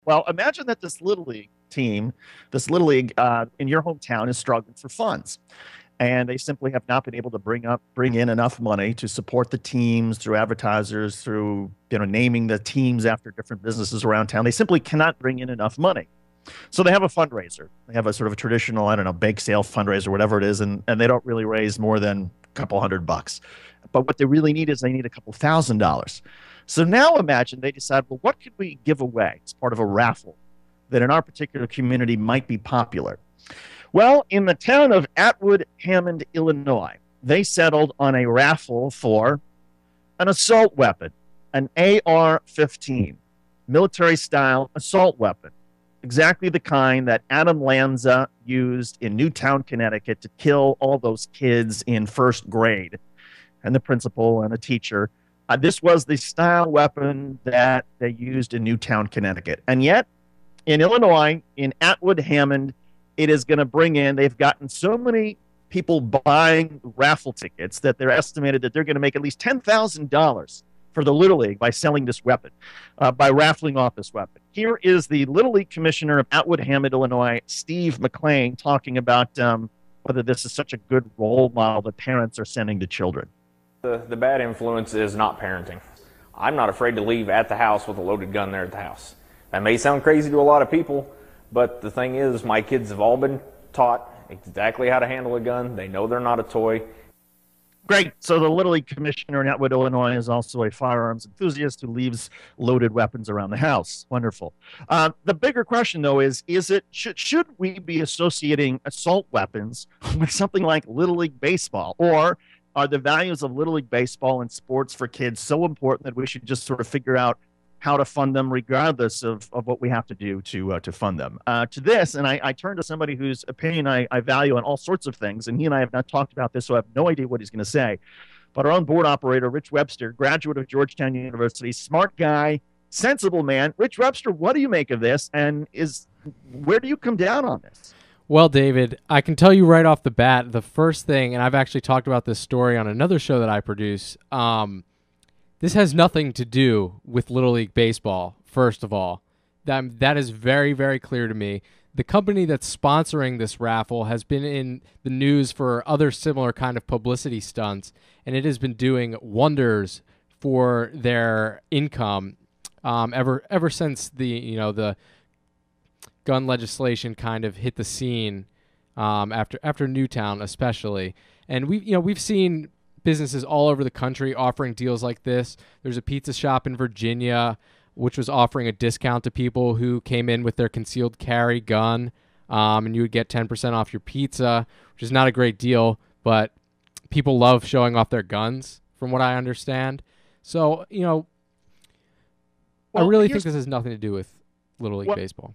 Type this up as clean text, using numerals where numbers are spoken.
Well, imagine that this Little League team, this Little League in your hometown is struggling for funds. And they simply have not been able to bring in enough money to support the teams through advertisers, through naming the teams after different businesses around town. They simply cannot bring in enough money. So they have a fundraiser. They have a sort of a traditional, I don't know, bake sale fundraiser, whatever it is, and they don't really raise more than a couple $100. But what they really need is they need a couple $1,000. So now imagine they decide, well, what could we give away as part of a raffle that in our particular community might be popular? Well, in the town of Atwood, Hammond, Illinois, they settled on a raffle for an assault weapon, an AR-15, military style assault weapon, exactly the kind that Adam Lanza used in Newtown, Connecticut to kill all those kids in first grade and the principal and a teacher. This was the style weapon that they used in Newtown, Connecticut. And yet, in Illinois, in Atwood, Hammond, it is going to bring in, they've gotten so many people buying raffle tickets that they're estimated that they're going to make at least $10,000 for the Little League by selling this weapon, by raffling off this weapon. Here is the Little League commissioner of Atwood, Hammond, Illinois, Steve McLean, talking about whether this is such a good role model that parents are sending to children. The bad influence is not parenting. I'm not afraid to leave at the house with a loaded gun there at the house. That may sound crazy to a lot of people, but the thing is, my kids have all been taught exactly how to handle a gun. They know they're not a toy. Great. So the Little League commissioner in Atwood, Illinois, is also a firearms enthusiast who leaves loaded weapons around the house. Wonderful. The bigger question, though, is it should we be associating assault weapons with something like Little League baseball, or are the values of Little League baseball and sports for kids so important that we should just sort of figure out how to fund them regardless of what we have to do to fund them? To this, and I turn to somebody whose opinion I value on all sorts of things, and he and I have not talked about this, so I have no idea what he's going to say. But our own board operator, Rich Webster, graduate of Georgetown University, smart guy, sensible man. Rich Webster, what do you make of this, and where do you come down on this? Well, David, I can tell you right off the bat, the first thing, and I've actually talked about this story on another show that I produce, this has nothing to do with Little League Baseball, first of all. That is very, very clear to me. The company that's sponsoring this raffle has been in the news for other similar kind of publicity stunts, and it has been doing wonders for their income ever since the gun legislation kind of hit the scene after Newtown, especially. And we've seen businesses all over the country offering deals like this. There's a pizza shop in Virginia which was offering a discount to people who came in with their concealed carry gun, and you would get 10% off your pizza, which is not a great deal, but people love showing off their guns, from what I understand. So, I really think this has nothing to do with Little League Baseball.